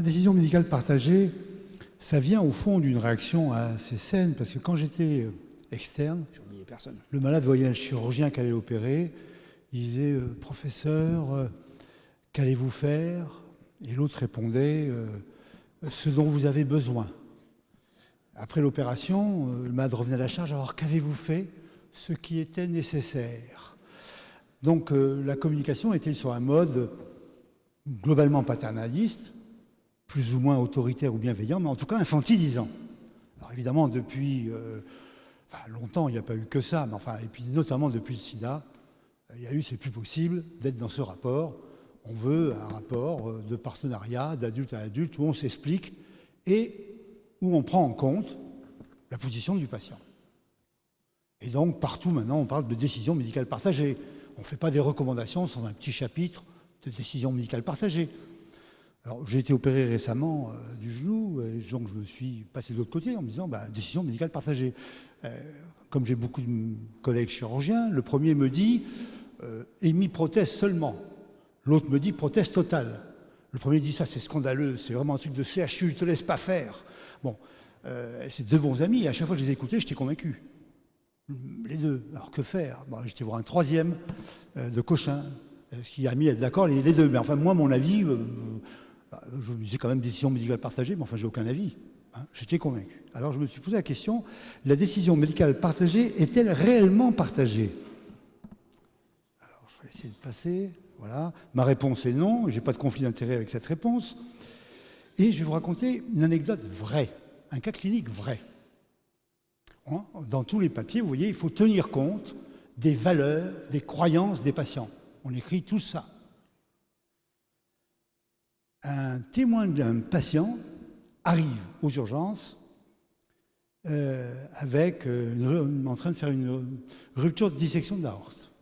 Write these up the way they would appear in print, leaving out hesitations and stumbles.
la décision médicale partagée, ça vient au fond d'une réaction assez saine, parce que quand j'étais externe, le malade voyait un chirurgien qui allait l'opérer, il disait « Professeur, qu'allez-vous faire ?» Et l'autre répondait « Ce dont vous avez besoin ». Après l'opération, le malade revenait à la charge « Alors qu'avez-vous fait ?» Ce qui était nécessaire. Donc la communication était sur un mode globalement paternaliste, plus ou moins autoritaire ou bienveillant, mais en tout cas infantilisant. Alors évidemment, depuis longtemps, il n'y a pas eu que ça, mais enfin, et puis notamment depuis le sida, il y a eu, c'est plus possible d'être dans ce rapport. On veut un rapport de partenariat d'adulte à adulte où on s'explique et où on prend en compte la position du patient. Et donc, partout maintenant, on parle de décision médicale partagée. On ne fait pas des recommandations sans un petit chapitre de décision médicale partagée. Alors, j'ai été opéré récemment du genou, et donc je me suis passé de l'autre côté en me disant décision médicale partagée. Comme j'ai beaucoup de collègues chirurgiens, le premier me dit émis prothèse seulement. L'autre me dit prothèse totale. Le premier dit ça, c'est scandaleux, c'est vraiment un truc de CHU, ne te laisse pas faire. Bon, c'est deux bons amis, et à chaque fois que je les écoutais, j'étais convaincu. Les deux. Alors que faire? J'étais voir un troisième de Cochin, qui a mis à être d'accord les deux. Mais enfin, moi, mon avis, je me disais quand même décision médicale partagée, mais enfin, j'ai aucun avis. Hein, j'étais convaincu. Alors, je me suis posé la question, la décision médicale partagée est-elle réellement partagée? Alors, je vais essayer de passer. Voilà. Ma réponse est non. Je n'ai pas de conflit d'intérêt avec cette réponse. Et je vais vous raconter une anecdote vraie, un cas clinique vrai. Dans tous les papiers, vous voyez, il faut tenir compte des valeurs, des croyances des patients. On écrit tout ça. Un témoin d'un patient arrive aux urgences en train de faire une rupture de dissection de l'aorte.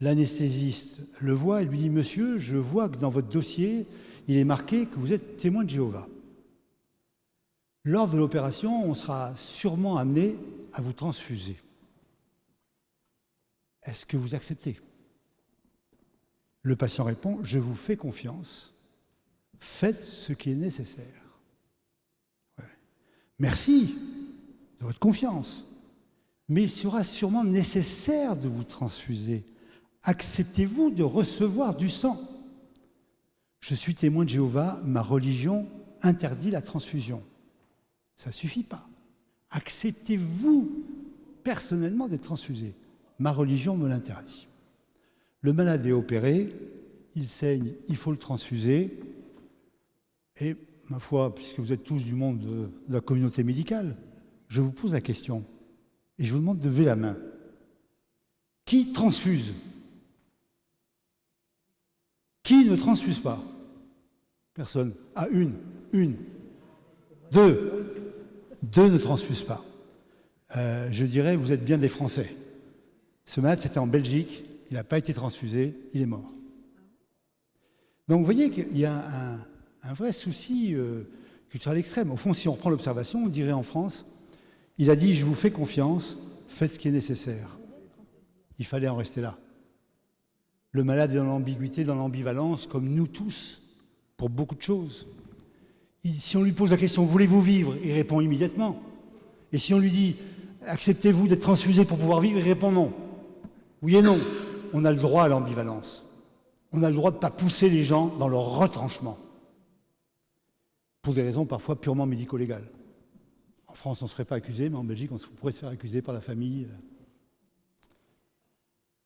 L'anesthésiste le voit et lui dit « Monsieur, je vois que dans votre dossier, il est marqué que vous êtes témoin de Jéhovah. Lors de l'opération, on sera sûrement amené à vous transfuser. Est-ce que vous acceptez ?» Le patient répond « Je vous fais confiance. Faites ce qui est nécessaire. » Ouais. Merci de votre confiance. Mais il sera sûrement nécessaire de vous transfuser. Acceptez-vous de recevoir du sang? Je suis témoin de Jéhovah, ma religion interdit la transfusion. Ça ne suffit pas. Acceptez-vous personnellement d'être transfusé? Ma religion me l'interdit. Le malade est opéré, il saigne, il faut le transfuser. Et ma foi, puisque vous êtes tous du monde de la communauté médicale, je vous pose la question et je vous demande de lever la main. Qui transfuse? Qui ne transfuse pas? Personne. Ah, une. Deux ne transfusent pas. Je dirais, vous êtes bien des Français. Ce malade, c'était en Belgique, il n'a pas été transfusé, il est mort. Donc vous voyez qu'il y a un vrai souci culturel extrême. Au fond, si on reprend l'observation, on dirait en France, il a dit « je vous fais confiance, faites ce qui est nécessaire ». Il fallait en rester là. Le malade est dans l'ambiguïté, dans l'ambivalence, comme nous tous, pour beaucoup de choses. Si on lui pose la question « voulez-vous vivre ?» il répond immédiatement. Et si on lui dit « acceptez-vous d'être transfusé pour pouvoir vivre ?» il répond non. Oui et non. On a le droit à l'ambivalence. On a le droit de ne pas pousser les gens dans leur retranchement. Pour des raisons parfois purement médico-légales. En France, on ne se ferait pas accuser, mais en Belgique, on pourrait se faire accuser par la famille.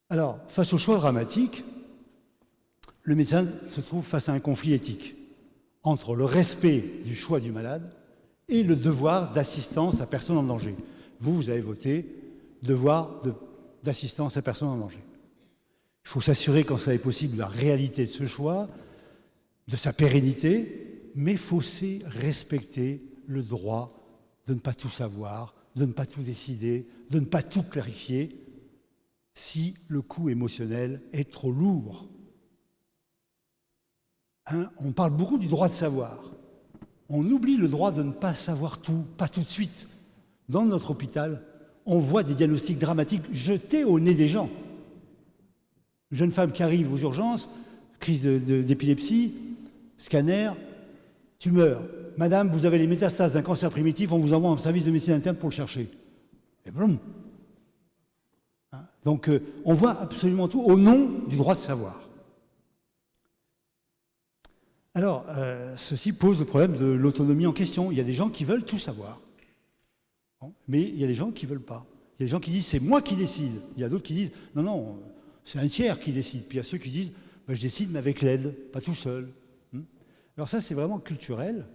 Alors, face au choix dramatique, le médecin se trouve face à un conflit éthique entre le respect du choix du malade et le devoir d'assistance à personne en danger. Vous avez voté devoir d'assistance à personne en danger. Il faut s'assurer, quand ça est possible, de la réalité de ce choix, de sa pérennité, mais il faut aussi respecter le droit de ne pas tout savoir, de ne pas tout décider, de ne pas tout clarifier si le coût émotionnel est trop lourd. On parle beaucoup du droit de savoir. On oublie le droit de ne pas savoir tout, pas tout de suite. Dans notre hôpital, on voit des diagnostics dramatiques jetés au nez des gens. Une jeune femme qui arrive aux urgences, crise d'épilepsie, scanner, Tu meurs. Madame, vous avez les métastases d'un cancer primitif, on vous envoie un service de médecine interne pour le chercher. Et boum. Donc, on voit absolument tout au nom du droit de savoir. Alors, ceci pose le problème de l'autonomie en question. Il y a des gens qui veulent tout savoir. Bon, mais il y a des gens qui ne veulent pas. Il y a des gens qui disent, c'est moi qui décide. Il y a d'autres qui disent, non, non, c'est un tiers qui décide. Puis il y a ceux qui disent, ben, je décide, mais avec l'aide, pas tout seul. Alors ça, c'est vraiment culturel,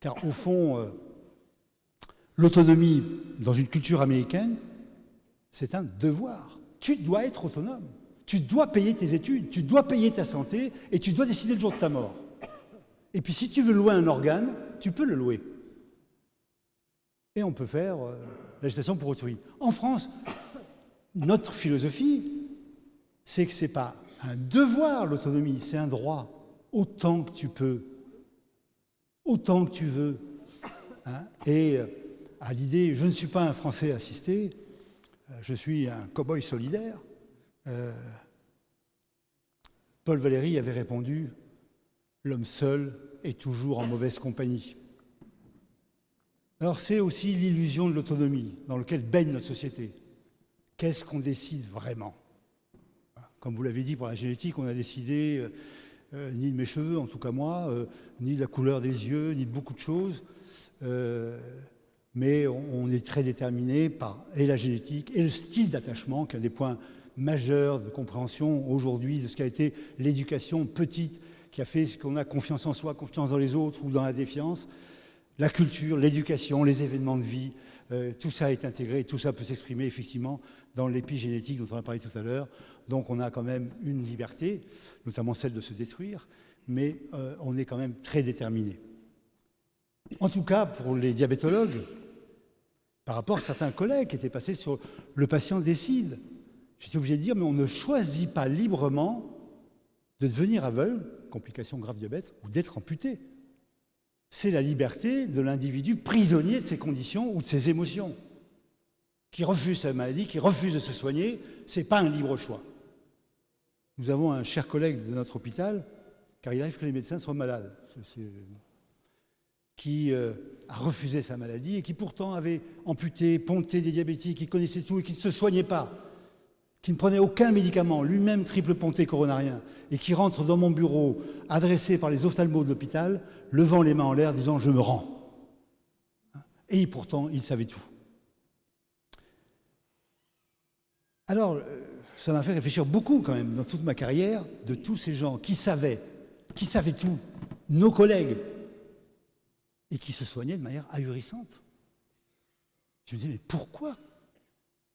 car au fond, l'autonomie dans une culture américaine, c'est un devoir. Tu dois être autonome. Tu dois payer tes études, tu dois payer ta santé, et tu dois décider le jour de ta mort. Et puis si tu veux louer un organe, tu peux le louer. Et on peut faire la gestation pour autrui. En France, notre philosophie, c'est que ce n'est pas un devoir, l'autonomie, c'est un droit. Autant que tu peux, autant que tu veux. Hein. Et à l'idée, je ne suis pas un Français assisté, je suis un cow-boy solidaire. Paul Valéry avait répondu « L'homme seul est toujours en mauvaise compagnie ». Alors c'est aussi l'illusion de l'autonomie dans laquelle baigne notre société. Qu'est-ce qu'on décide vraiment? Comme vous l'avez dit, pour la génétique, on a décidé ni de mes cheveux, en tout cas moi, ni de la couleur des yeux, ni de beaucoup de choses. Mais on est très déterminé par et la génétique et le style d'attachement, qui est un des points majeurs de compréhension aujourd'hui de ce qu'a été l'éducation petite, qui a fait ce qu'on a confiance en soi, confiance dans les autres ou dans la défiance. La culture, l'éducation, les événements de vie, tout ça est intégré, tout ça peut s'exprimer effectivement dans l'épigénétique dont on a parlé tout à l'heure. Donc on a quand même une liberté, notamment celle de se détruire, mais on est quand même très déterminé. En tout cas, pour les diabétologues, par rapport à certains collègues qui étaient passés sur le patient décide, j'étais obligé de dire, mais on ne choisit pas librement de devenir aveugle, complication grave diabète, ou d'être amputé. C'est la liberté de l'individu prisonnier de ses conditions ou de ses émotions, qui refuse sa maladie, qui refuse de se soigner. Ce n'est pas un libre choix. Nous avons un cher collègue de notre hôpital, car il arrive que les médecins soient malades, qui a refusé sa maladie et qui pourtant avait amputé, ponté des diabétiques, qui connaissait tout et qui ne se soignait pas, qui ne prenait aucun médicament, lui-même triple ponté coronarien, et qui rentre dans mon bureau, adressé par les ophtalmos de l'hôpital, levant les mains en l'air, disant « je me rends ». Et pourtant, il savait tout. Alors, ça m'a fait réfléchir beaucoup quand même, dans toute ma carrière, de tous ces gens qui savaient tout, nos collègues, et qui se soignaient de manière ahurissante. Je me disais, mais pourquoi?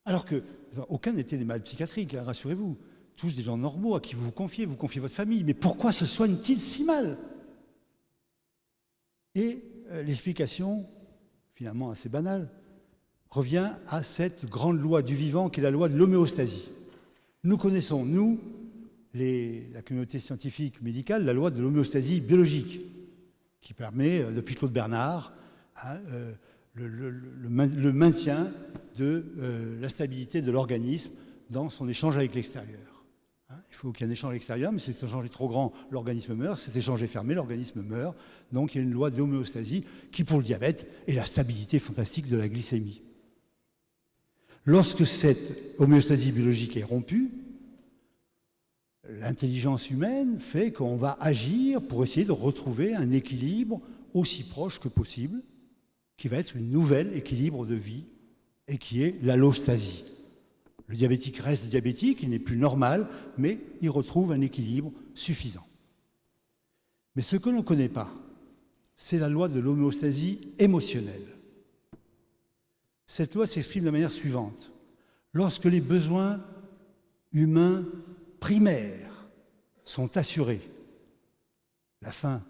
Alors que aucun n'était des malades psychiatriques, hein, rassurez-vous. Tous des gens normaux à qui vous confiez votre famille. Mais pourquoi se soignent-ils si mal? Et l'explication, finalement assez banale, revient à cette grande loi du vivant qui est la loi de l'homéostasie. Nous connaissons, nous, la communauté scientifique médicale, la loi de l'homéostasie biologique, qui permet, depuis Claude Bernard, hein, le maintien de la stabilité de l'organisme dans son échange avec l'extérieur. Hein, il faut qu'il y ait un échange à l'extérieur, mais si cet échange est trop grand, l'organisme meurt. Si cet échange est fermé, l'organisme meurt. Donc il y a une loi de l'homéostasie qui, pour le diabète, est la stabilité fantastique de la glycémie. Lorsque cette homéostasie biologique est rompue, l'intelligence humaine fait qu'on va agir pour essayer de retrouver un équilibre aussi proche que possible, qui va être un nouvel équilibre de vie, et qui est l'allostasie. Le diabétique reste diabétique, il n'est plus normal, mais il retrouve un équilibre suffisant. Mais ce que l'on ne connaît pas, c'est la loi de l'homéostasie émotionnelle. Cette loi s'exprime de la manière suivante. Lorsque les besoins humains primaires sont assurés, la faim,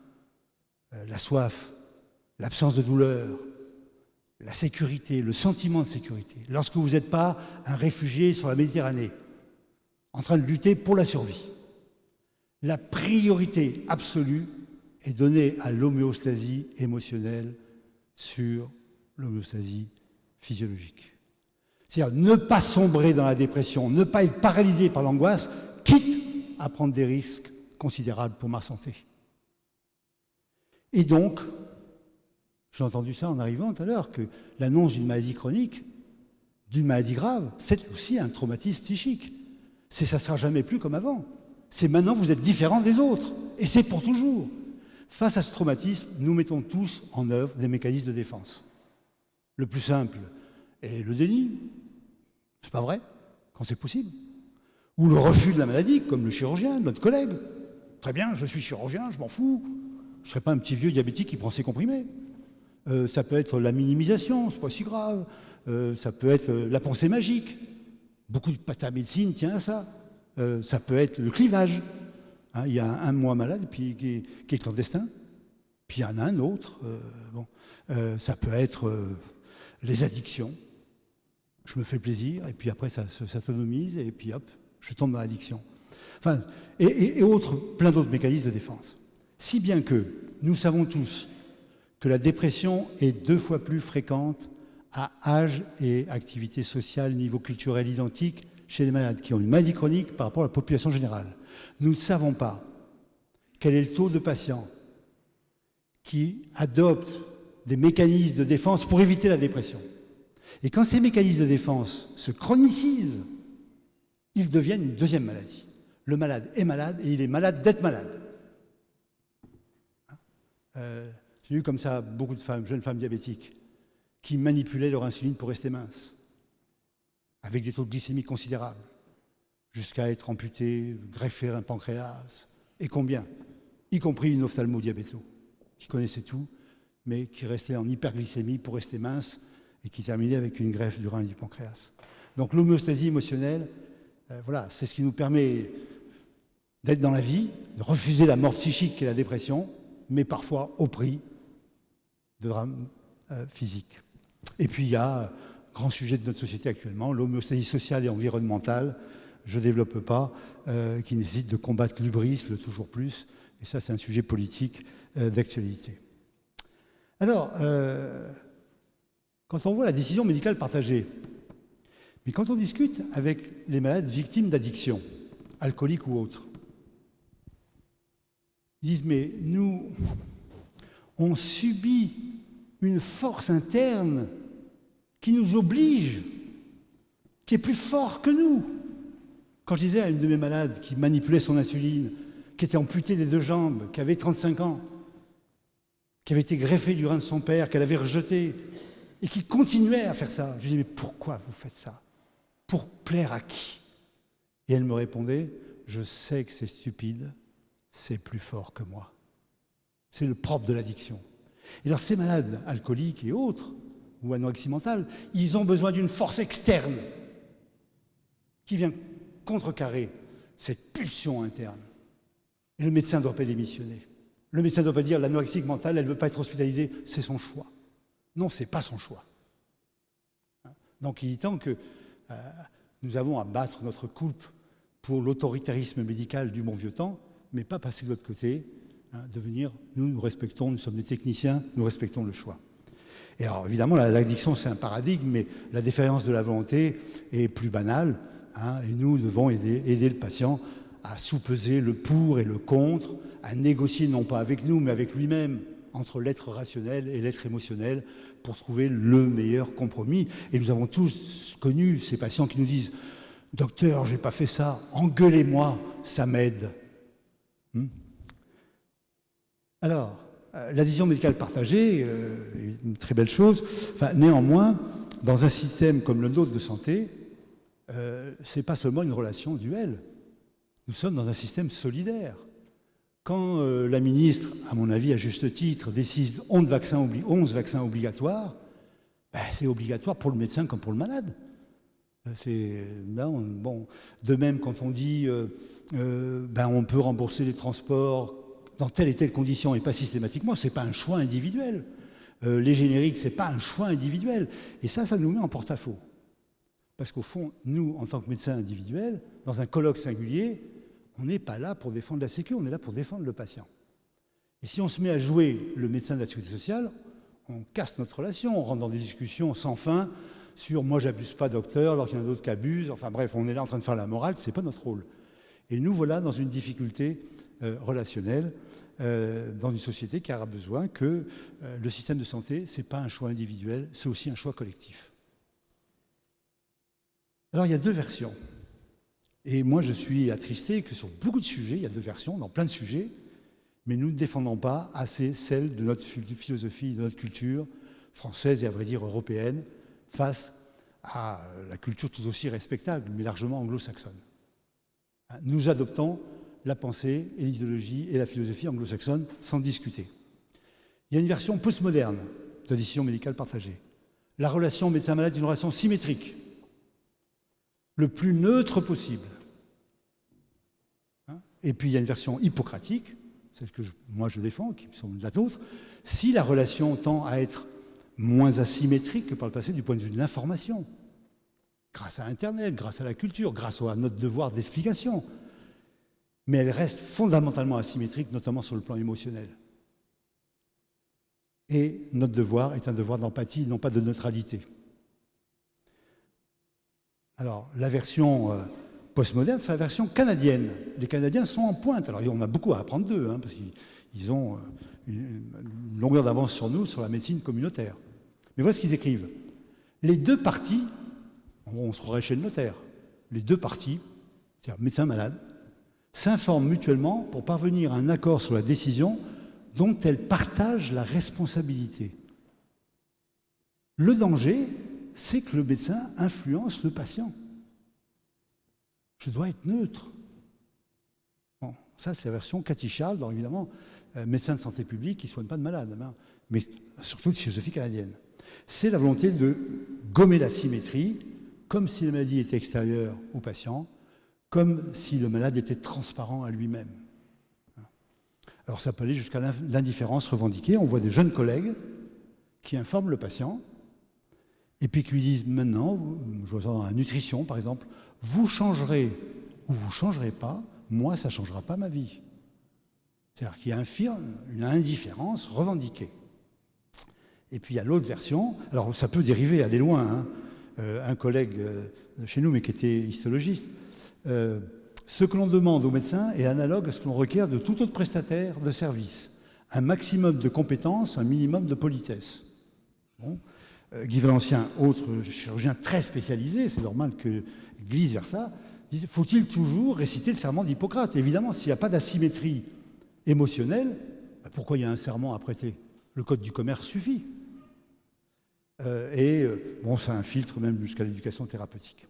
la soif, l'absence de douleur, la sécurité, le sentiment de sécurité, lorsque vous n'êtes pas un réfugié sur la Méditerranée, en train de lutter pour la survie, la priorité absolue est donnée à l'homéostasie émotionnelle sur l'homéostasie physiologique. C'est-à-dire ne pas sombrer dans la dépression, ne pas être paralysé par l'angoisse, quitte à prendre des risques considérables pour ma santé. Et donc, j'ai entendu ça en arrivant tout à l'heure, que l'annonce d'une maladie chronique, d'une maladie grave, c'est aussi un traumatisme psychique. Ça ne sera jamais plus comme avant. C'est maintenant vous êtes différents des autres. Et c'est pour toujours. Face à ce traumatisme, nous mettons tous en œuvre des mécanismes de défense. Le plus simple est le déni. C'est pas vrai, quand c'est possible. Ou le refus de la maladie, comme le chirurgien, notre collègue. Très bien, je suis chirurgien, je m'en fous. Je ne serai pas un petit vieux diabétique qui prend ses comprimés. Ça peut être la minimisation, c'est pas si grave. Ça peut être la pensée magique. Beaucoup de médecine tient à ça. Ça peut être le clivage. Hein, il y a un moi malade puis, qui est clandestin, puis il y en a un autre. Ça peut être les addictions. Je me fais plaisir, et puis après ça s'autonomise, et puis hop, je tombe dans l'addiction. Enfin, et autres, plein d'autres mécanismes de défense. Si bien que nous savons tous que la dépression est 2 fois plus fréquente à âge et activité sociale, niveau culturel identique, chez les malades qui ont une maladie chronique par rapport à la population générale. Nous ne savons pas quel est le taux de patients qui adoptent des mécanismes de défense pour éviter la dépression. Et quand ces mécanismes de défense se chronicises, ils deviennent une deuxième maladie. Le malade est malade et il est malade d'être malade. J'ai eu comme ça beaucoup de femmes, jeunes femmes diabétiques, qui manipulaient leur insuline pour rester minces, avec des taux de glycémie considérables, jusqu'à être amputées, greffer un pancréas, et combien, y compris une ophtalmo-diabéto, qui connaissait tout, mais qui restait en hyperglycémie pour rester mince, et qui terminait avec une greffe du rein et du pancréas. Donc l'homéostasie émotionnelle, voilà, c'est ce qui nous permet d'être dans la vie, de refuser la mort psychique qui est la dépression, mais parfois au prix de drames physiques. Et puis il y a un grand sujet de notre société actuellement, l'homéostasie sociale et environnementale, je ne développe pas, qui nécessite de combattre l'hubris, le toujours plus, et ça c'est un sujet politique d'actualité. Alors, quand on voit la décision médicale partagée, mais quand on discute avec les malades victimes d'addiction, alcooliques ou autres, ils disent, mais nous, on subit une force interne qui nous oblige, qui est plus fort que nous. Quand je disais à une de mes malades qui manipulait son insuline, qui était amputée des 2 jambes, qui avait 35 ans, qui avait été greffée du rein de son père, qu'elle avait rejeté, et qui continuait à faire ça, je lui disais, mais pourquoi vous faites ça? Pour plaire à qui? Et elle me répondait, je sais que c'est stupide, c'est plus fort que moi. C'est le propre de l'addiction. Et alors ces malades alcooliques et autres, ou anorexie mentale, ils ont besoin d'une force externe qui vient contrecarrer cette pulsion interne. Et le médecin ne doit pas démissionner. Le médecin ne doit pas dire l'anorexique mentale, elle ne veut pas être hospitalisée, c'est son choix. Non, ce n'est pas son choix. Donc il est temps que nous avons à battre notre coulpe pour l'autoritarisme médical du bon vieux temps, mais pas passer de l'autre côté, devenir, nous respectons, nous sommes des techniciens, nous respectons le choix. Et alors évidemment, l'addiction c'est un paradigme, mais la défaillance de la volonté est plus banale, et nous devons aider le patient à sous-peser le pour et le contre, à négocier non pas avec nous, mais avec lui-même, entre l'être rationnel et l'être émotionnel, pour trouver le meilleur compromis. Et nous avons tous connu ces patients qui nous disent « Docteur, je n'ai pas fait ça, engueulez-moi, ça m'aide. » Alors, l'adhésion médicale partagée est une très belle chose. Enfin, néanmoins, dans un système comme le nôtre de santé, ce n'est pas seulement une relation duel. Nous sommes dans un système solidaire. Quand la ministre, à mon avis, à juste titre, décide 11 vaccins obligatoires, c'est obligatoire pour le médecin comme pour le malade. Bon. De même, quand on dit on peut rembourser les transports dans telle et telle condition et pas systématiquement, ce n'est pas un choix individuel. Les génériques, ce n'est pas un choix individuel. Et ça nous met en porte-à-faux. Parce qu'au fond, nous, en tant que médecins individuels, dans un colloque singulier, on n'est pas là pour défendre la sécu, on est là pour défendre le patient. Et si on se met à jouer le médecin de la sécurité sociale, on casse notre relation, on rentre dans des discussions sans fin sur « moi, j'abuse pas, docteur », alors qu'il y en a d'autres qui abusent. Enfin bref, on est là en train de faire la morale, ce n'est pas notre rôle. Et nous voilà dans une difficulté relationnelle dans une société qui aura besoin que le système de santé, ce n'est pas un choix individuel, c'est aussi un choix collectif. Alors il y a deux versions. Et moi je suis attristé que sur beaucoup de sujets, il y a deux versions dans plein de sujets, mais nous ne défendons pas assez celle de notre philosophie, de notre culture française et à vrai dire européenne, face à la culture tout aussi respectable, mais largement anglo-saxonne. Nous adoptons la pensée et l'idéologie et la philosophie anglo-saxonne sans discuter. Il y a une version postmoderne de la décision médicale partagée. La relation médecin-malade est une relation symétrique, le plus neutre possible. Et puis il y a une version hippocratique, celle que moi je défends, qui sont la d'autres. Si la relation tend à être moins asymétrique que par le passé du point de vue de l'information, grâce à Internet, grâce à la culture, grâce à notre devoir d'explication, mais elle reste fondamentalement asymétrique, notamment sur le plan émotionnel. Et notre devoir est un devoir d'empathie, non pas de neutralité. Alors, la version postmoderne, c'est la version canadienne. Les Canadiens sont en pointe. Alors, on a beaucoup à apprendre d'eux, parce qu'ils ont une longueur d'avance sur nous, sur la médecine communautaire. Mais voilà ce qu'ils écrivent. Les deux parties, on se croirait chez le notaire, les deux parties, c'est-à-dire médecin-malade, s'informent mutuellement pour parvenir à un accord sur la décision dont elles partagent la responsabilité. Le danger, c'est que le médecin influence le patient. Je dois être neutre. Bon, ça, c'est la version Cathy Charles, donc évidemment, médecin de santé publique qui ne soigne pas de malade, mais surtout de philosophie canadienne. C'est la volonté de gommer la symétrie, comme si la maladie était extérieure au patient, comme si le malade était transparent à lui-même. Alors ça peut aller jusqu'à l'indifférence revendiquée. On voit des jeunes collègues qui informent le patient et puis qui lui disent maintenant, je vois ça dans la nutrition par exemple, vous changerez ou vous ne changerez pas, moi ça ne changera pas ma vie. C'est-à-dire qu'il y a une indifférence revendiquée. Et puis il y a l'autre version, alors ça peut dériver, aller loin, un collègue chez nous mais qui était histologiste, ce que l'on demande aux médecins est analogue à ce que l'on requiert de tout autre prestataire de service. Un maximum de compétences, un minimum de politesse. Bon. Guy Valencien, autre chirurgien très spécialisé, c'est normal qu'il glisse vers ça, dit, faut-il toujours réciter le serment d'Hippocrate? Évidemment, s'il n'y a pas d'asymétrie émotionnelle, pourquoi il y a un serment à prêter? Le code du commerce suffit. Bon, ça infiltre même jusqu'à l'éducation thérapeutique.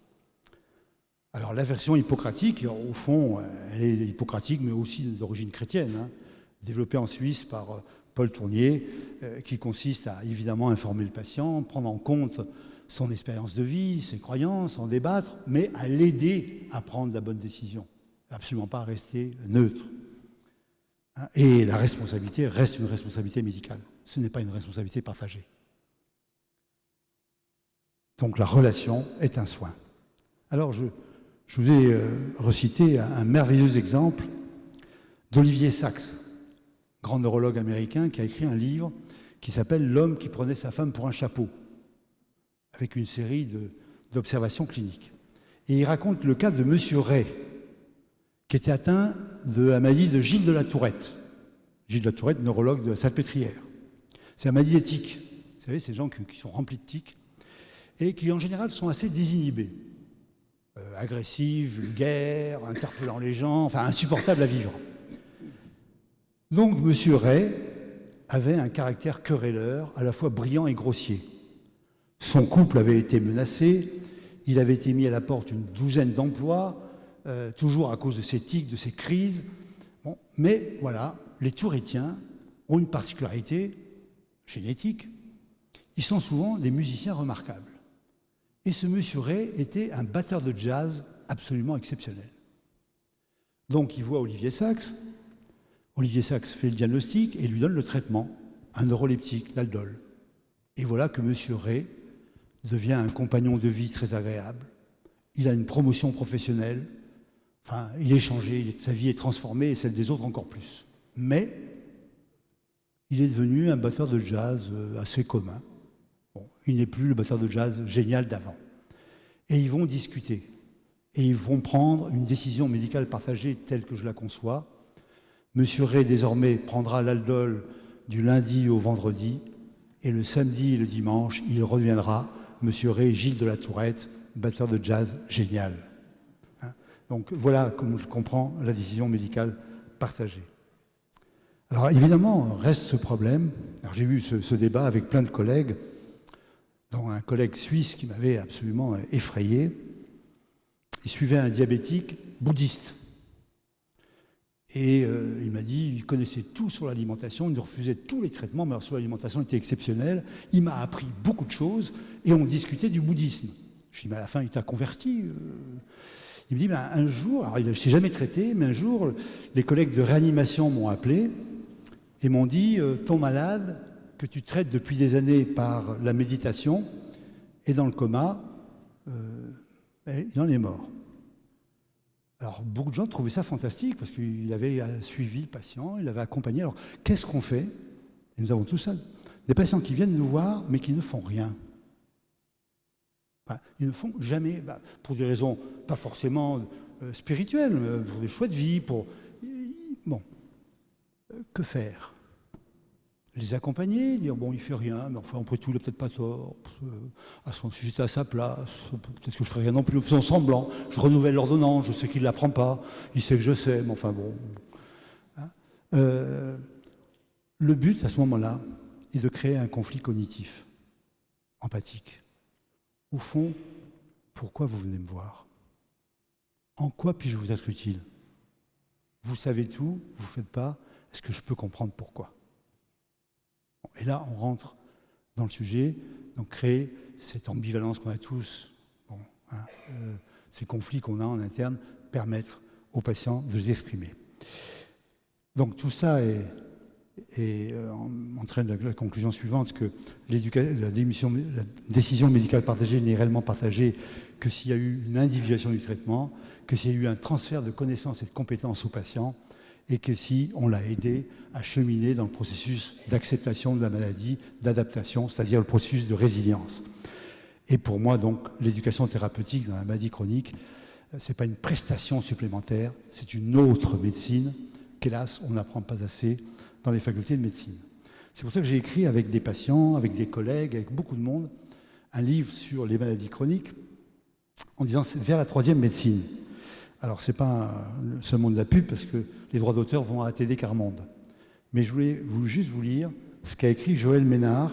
Alors la version hippocratique, au fond, elle est hippocratique, mais aussi d'origine chrétienne, développée en Suisse par Paul Tournier, qui consiste à évidemment informer le patient, prendre en compte son expérience de vie, ses croyances, en débattre, mais à l'aider à prendre la bonne décision. Absolument pas rester neutre. Et la responsabilité reste une responsabilité médicale. Ce n'est pas une responsabilité partagée. Donc la relation est un soin. Alors je vous ai recité un merveilleux exemple d'Olivier Sacks, grand neurologue américain qui a écrit un livre qui s'appelle « L'homme qui prenait sa femme pour un chapeau », avec une série d'observations cliniques. Et il raconte le cas de M. Ray, qui était atteint de la maladie de Gilles de la Tourette. Gilles de la Tourette, neurologue de la Salpêtrière. C'est la maladie des tiques. Vous savez, ces gens qui sont remplis de tiques et qui, en général, sont assez désinhibés. Agressifs, vulgaires, interpellant les gens, enfin insupportables à vivre. Donc M. Ray avait un caractère querelleur, à la fois brillant et grossier. Son couple avait été menacé, il avait été mis à la porte une douzaine d'emplois, toujours à cause de ses tics, de ses crises. Bon, mais voilà, les Tourettiens ont une particularité génétique. Ils sont souvent des musiciens remarquables. Et ce monsieur Ray était un batteur de jazz absolument exceptionnel. Donc il voit Olivier Sacks. Olivier Sacks fait le diagnostic et lui donne le traitement, un neuroleptique, l'aldol. Et voilà que monsieur Ray devient un compagnon de vie très agréable. Il a une promotion professionnelle. Enfin, il est changé, sa vie est transformée et celle des autres encore plus. Mais il est devenu un batteur de jazz assez commun. Bon, il n'est plus le batteur de jazz génial d'avant. Et ils vont discuter. Et ils vont prendre une décision médicale partagée telle que je la conçois. Monsieur Ray, désormais, prendra l'aldol du lundi au vendredi, et le samedi et le dimanche, il reviendra, Monsieur Ray, Gilles de la Tourette, batteur de jazz génial. Hein? Donc voilà comment je comprends la décision médicale partagée. Alors évidemment, reste ce problème. Alors j'ai eu ce débat avec plein de collègues, dont un collègue suisse qui m'avait absolument effrayé. Il suivait un diabétique bouddhiste. Et il m'a dit, il connaissait tout sur l'alimentation, il refusait tous les traitements, mais alors sur l'alimentation, il était exceptionnel. Il m'a appris beaucoup de choses et on discutait du bouddhisme. Je lui ai dit, mais à la fin, il t'a converti. Il me dit, ben, un jour, alors il ne s'est jamais traité, mais un jour, les collègues de réanimation m'ont appelé et m'ont dit, ton malade, que tu traites depuis des années par la méditation, est dans le coma, il en est mort. Alors, beaucoup de gens trouvaient ça fantastique parce qu'il avait suivi le patient, il l'avait accompagné. Alors, qu'est-ce qu'on fait? Et nous avons tout ça. Des patients qui viennent nous voir, mais qui ne font rien. Enfin, ils ne font jamais, pour des raisons pas forcément spirituelles, pour des choix de vie, pour... Bon, que faire? Les accompagner, dire, bon, il fait rien, mais enfin, après tout, il n'a peut-être pas tort. Si j'étais à sa place, peut-être que je ne ferais rien non plus, en faisant semblant. Je renouvelle l'ordonnance, je sais qu'il ne la prend pas, il sait que je sais, mais enfin bon. Hein, le but, à ce moment-là, est de créer un conflit cognitif, empathique. Au fond, pourquoi vous venez me voir? En quoi puis-je vous être utile? Vous savez tout, vous ne faites pas, est-ce que je peux comprendre pourquoi? Et là, on rentre dans le sujet, donc créer cette ambivalence qu'on a tous, ces conflits qu'on a en interne, permettre aux patients de les exprimer. Donc tout ça entraîne la conclusion suivante, que la décision médicale partagée n'est réellement partagée que s'il y a eu une individualisation du traitement, que s'il y a eu un transfert de connaissances et de compétences aux patients, et que si on l'a aidé à cheminer dans le processus d'acceptation de la maladie, d'adaptation, c'est-à-dire le processus de résilience. Et pour moi, donc, l'éducation thérapeutique dans la maladie chronique, ce n'est pas une prestation supplémentaire, c'est une autre médecine qu'hélas, on n'apprend pas assez dans les facultés de médecine. C'est pour ça que j'ai écrit avec des patients, avec des collègues, avec beaucoup de monde, un livre sur les maladies chroniques, en disant c'est vers la troisième médecine. Alors, ce n'est pas seulement de la pub, parce que les droits d'auteur vont à ATD Carmonde. Mais je voulais juste vous lire ce qu'a écrit Joël Ménard,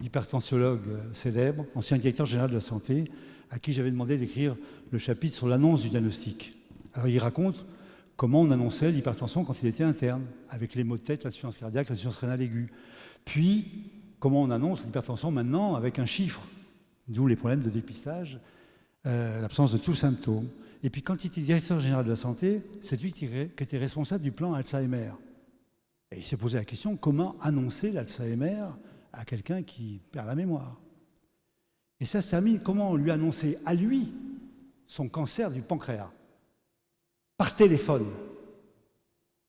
hypertensiologue célèbre, ancien directeur général de la santé, à qui j'avais demandé d'écrire le chapitre sur l'annonce du diagnostic. Alors, il raconte comment on annonçait l'hypertension quand il était interne, avec les maux de tête, l'insuffisance cardiaque, l'insuffisance rénale aiguë. Puis, comment on annonce l'hypertension maintenant avec un chiffre, d'où les problèmes de dépistage, l'absence de tout symptôme. Et puis quand il était directeur général de la santé, c'est lui qui était responsable du plan Alzheimer. Et il s'est posé la question, comment annoncer l'Alzheimer à quelqu'un qui perd la mémoire? Et ça se termine, comment lui annoncer à lui son cancer du pancréas? Par téléphone.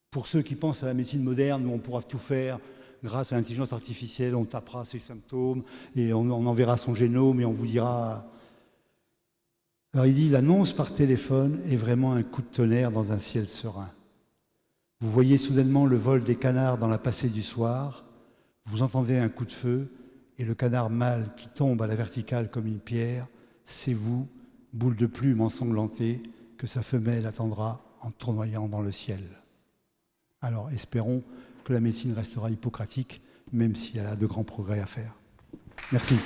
Pour ceux qui pensent à la médecine moderne, où on pourra tout faire grâce à l'intelligence artificielle, on tapera ses symptômes et on enverra son génome et on vous dira... Alors il dit, l'annonce par téléphone est vraiment un coup de tonnerre dans un ciel serein. Vous voyez soudainement le vol des canards dans la passée du soir, vous entendez un coup de feu et le canard mâle qui tombe à la verticale comme une pierre, c'est vous, boule de plume ensanglantée, que sa femelle attendra en tournoyant dans le ciel. Alors espérons que la médecine restera hippocratique, même si elle a de grands progrès à faire. Merci.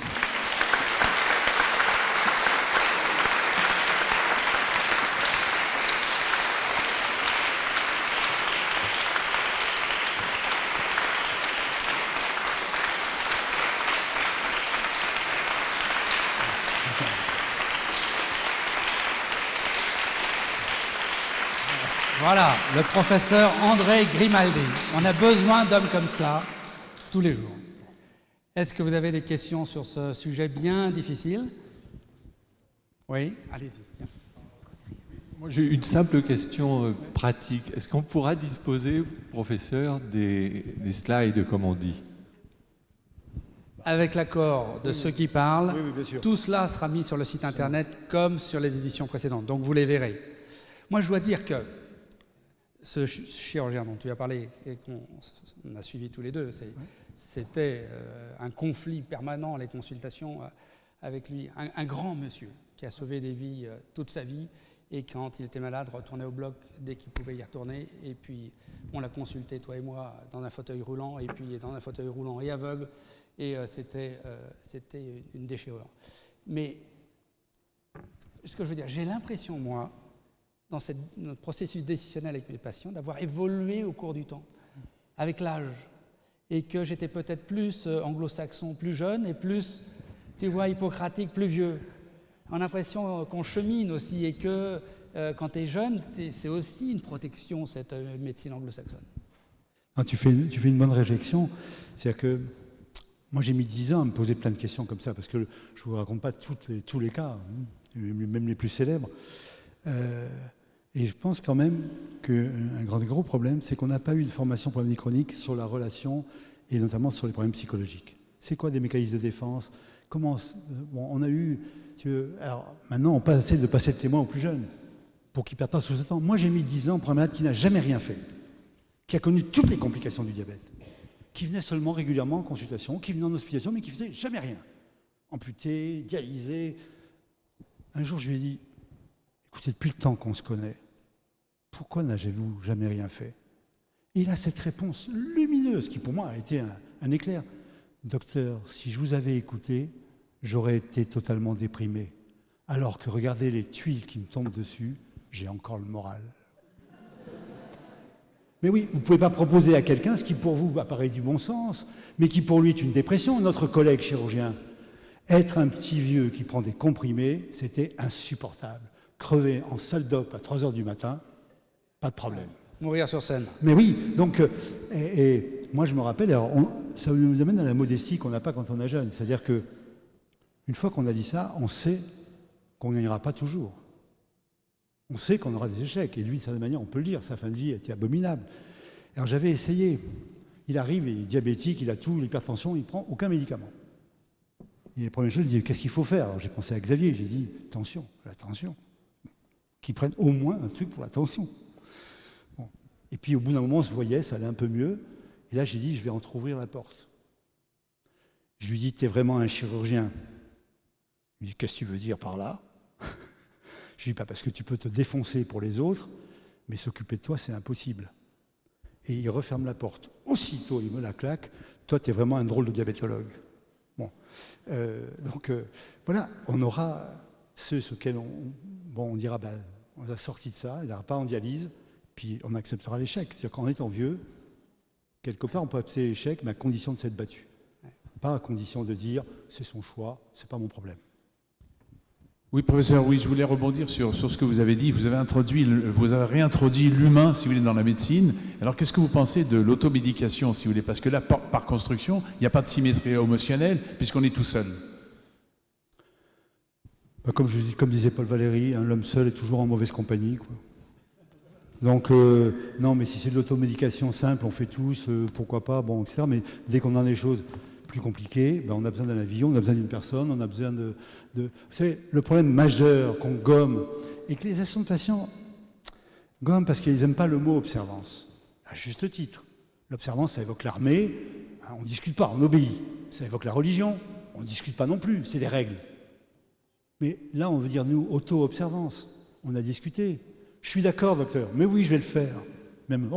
Voilà, le professeur André Grimaldi. On a besoin d'hommes comme ça tous les jours. Est-ce que vous avez des questions sur ce sujet bien difficile? Oui, allez-y. Moi, j'ai une simple question pratique. Est-ce qu'on pourra disposer, professeur, des slides, comme on dit? Avec l'accord de ceux qui parlent, oui, bien sûr. Tout cela sera mis sur le site internet comme sur les éditions précédentes. Donc vous les verrez. Moi, je dois dire que ce chirurgien dont tu as parlé et qu'on a suivi tous les deux, c'était un conflit permanent, les consultations avec lui. Un grand monsieur qui a sauvé des vies toute sa vie et quand il était malade, retournait au bloc dès qu'il pouvait y retourner. Et puis on l'a consulté, toi et moi, dans un fauteuil roulant et puis dans un fauteuil roulant et aveugle. Et c'était une déchirure. Mais ce que je veux dire, j'ai l'impression, moi, dans notre processus décisionnel avec mes patients, d'avoir évolué au cours du temps, avec l'âge, et que j'étais peut-être plus anglo-saxon, plus jeune, et plus, tu vois, hippocratique, plus vieux. On a l'impression qu'on chemine aussi, et que quand tu es jeune, c'est aussi une protection, cette médecine anglo-saxonne. Non, tu fais une bonne réflexion. C'est-à-dire que moi, j'ai mis 10 ans à me poser plein de questions comme ça, parce que je ne vous raconte pas tous les cas, même les plus célèbres. Et je pense quand même qu'un gros problème, c'est qu'on n'a pas eu de formation problème chronique sur la relation et notamment sur les problèmes psychologiques. C'est quoi des mécanismes de défense? Comment on a eu... alors maintenant, on essaie de passer le témoin aux plus jeunes pour qu'ils ne perdent pas sous ce temps. Moi, j'ai mis 10 ans pour un malade qui n'a jamais rien fait, qui a connu toutes les complications du diabète, qui venait seulement régulièrement en consultation, qui venait en hospitalisation, mais qui ne faisait jamais rien. Amputé, dialysé. Un jour, je lui ai dit, écoutez, depuis le temps qu'on se connaît, pourquoi n'avez-vous jamais rien fait? Et il a cette réponse lumineuse qui pour moi a été un éclair. Docteur, si je vous avais écouté, j'aurais été totalement déprimé. Alors que regardez les tuiles qui me tombent dessus, j'ai encore le moral. Mais oui, vous ne pouvez pas proposer à quelqu'un ce qui pour vous apparaît du bon sens, mais qui pour lui est une dépression. Notre collègue chirurgien, être un petit vieux qui prend des comprimés, c'était insupportable. Crever en salle d'op à 3 heures du matin, pas de problème. Mourir sur scène. Mais oui, donc, et moi je me rappelle, alors ça nous amène à la modestie qu'on n'a pas quand on est jeune. C'est-à-dire que une fois qu'on a dit ça, on sait qu'on ne gagnera pas toujours. On sait qu'on aura des échecs. Et lui, de certaine manière, on peut le dire, sa fin de vie était abominable. Alors j'avais essayé. Il arrive, il est diabétique, il a tout, l'hypertension, il ne prend aucun médicament. Et la première chose, il dit, qu'est-ce qu'il faut faire? Alors j'ai pensé à Xavier, j'ai dit, tension, la tension. Qu'ils prennent au moins un truc pour la tension. Bon. Et puis au bout d'un moment, on se voyait, ça allait un peu mieux. Et là, j'ai dit, je vais entrouvrir la porte. Je lui dis, t'es vraiment un chirurgien? Il me dit, qu'est-ce que tu veux dire par là? Je lui dis, pas parce que tu peux te défoncer pour les autres, mais s'occuper de toi, c'est impossible. Et il referme la porte. Aussitôt, il me la claque. Toi, tu es vraiment un drôle de diabétologue. Bon. Voilà, on aura ceux auxquels on dira, ben, on a sorti de ça, il n'ira pas en dialyse, puis on acceptera l'échec. C'est-à-dire qu'en étant vieux, quelque part, on peut accepter l'échec, mais à condition de s'être battu. Pas à condition de dire, c'est son choix, c'est pas mon problème. Oui, professeur, oui, je voulais rebondir sur ce que vous avez dit. Vous avez réintroduit l'humain, si vous voulez, dans la médecine. Alors, qu'est-ce que vous pensez de l'automédication, si vous voulez? Parce que là, par construction, il n'y a pas de symétrie émotionnelle, puisqu'on est tout seul. Comme disait Paul Valéry, hein, l'homme seul est toujours en mauvaise compagnie, quoi. Donc, non, mais si c'est de l'automédication simple, on fait tous, pourquoi pas, bon, etc. Mais dès qu'on a des choses plus compliquées, ben, on a besoin d'un avion, on a besoin d'une personne, on a besoin de... Vous savez, le problème majeur qu'on gomme, et que les associations de patients gomment parce qu'ils n'aiment pas le mot observance, à juste titre. L'observance, ça évoque l'armée, hein, on ne discute pas, on obéit. Ça évoque la religion, on ne discute pas non plus, c'est des règles. Mais là, on veut dire, nous, auto-observance, on a discuté. Je suis d'accord, docteur, mais oui, je vais le faire. Même,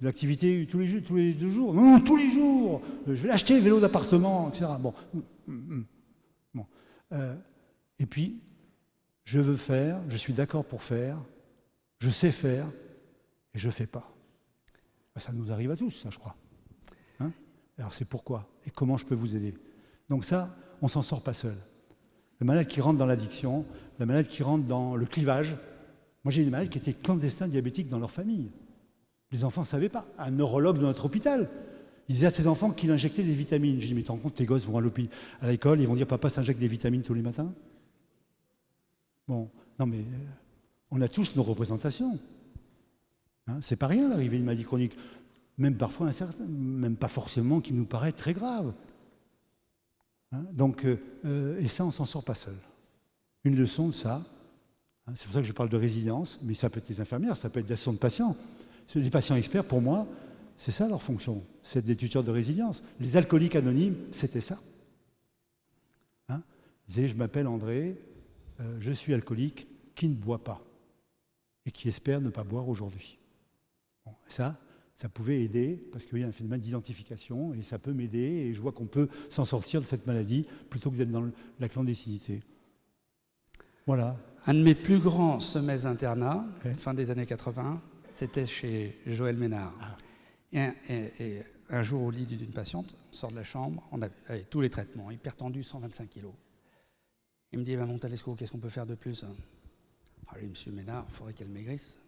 l'activité tous les 2 jours. Non, tous les jours. Je vais l'acheter, le vélo d'appartement, etc. Bon. Et puis, je veux faire, je suis d'accord pour faire, je sais faire, et je ne fais pas. Ben, ça nous arrive à tous, ça, je crois. Hein? Alors, c'est pourquoi et comment je peux vous aider. Donc ça, on ne s'en sort pas seul. Le malade qui rentre dans l'addiction, le malade qui rentre dans le clivage. Moi, j'ai des malades qui étaient clandestins diabétiques dans leur famille. Les enfants ne savaient pas. Un neurologue dans notre hôpital, il disait à ses enfants qu'il injectait des vitamines. Je dis, mais t'en compte, tes gosses vont à l'école, ils vont dire, papa s'injecte des vitamines tous les matins? Bon, non mais on a tous nos représentations. Hein, c'est pas rien l'arrivée d'une maladie chronique. Même parfois incertaine, même pas forcément qui nous paraît très grave. Hein, donc, et ça, on s'en sort pas seul. Une leçon de ça, Hein, c'est pour ça que je parle de résilience, mais ça peut être des infirmières, ça peut être des assistants de patients. Les patients experts, pour moi, c'est ça leur fonction, c'est des tuteurs de résilience. Les alcooliques anonymes, c'était ça. Hein, ils disaient, je m'appelle André, je suis alcoolique, qui ne boit pas et qui espère ne pas boire aujourd'hui. Bon, ça pouvait aider parce qu'il y a un phénomène d'identification et ça peut m'aider et je vois qu'on peut s'en sortir de cette maladie plutôt que d'être dans la clandestinité. Voilà. Un de mes plus grands sommets internats, fin des années 80, c'était chez Joël Ménard. Et un jour, au lit d'une patiente, on sort de la chambre, on avait tous les traitements, hypertendu, 125 kilos. Il me dit, Montalesco, qu'est-ce qu'on peut faire de plus? Je lui dis, monsieur Ménard, il faudrait qu'elle maigrisse.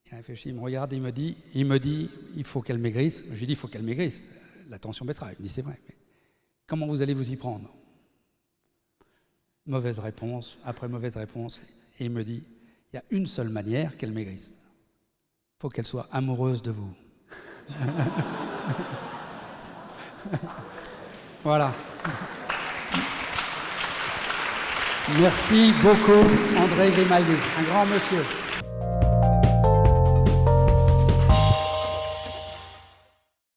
Il réfléchit, il me regarde, il me dit, il faut qu'elle maigrisse. Je lui dis, il faut qu'elle maigrisse. La tension baissera. Il me dit, c'est vrai, mais comment vous allez vous y prendre? Mauvaise réponse, après mauvaise réponse. Et il me dit, il y a une seule manière qu'elle maigrisse. Il faut qu'elle soit amoureuse de vous. Voilà. Merci beaucoup, André Grimaldi, un grand monsieur.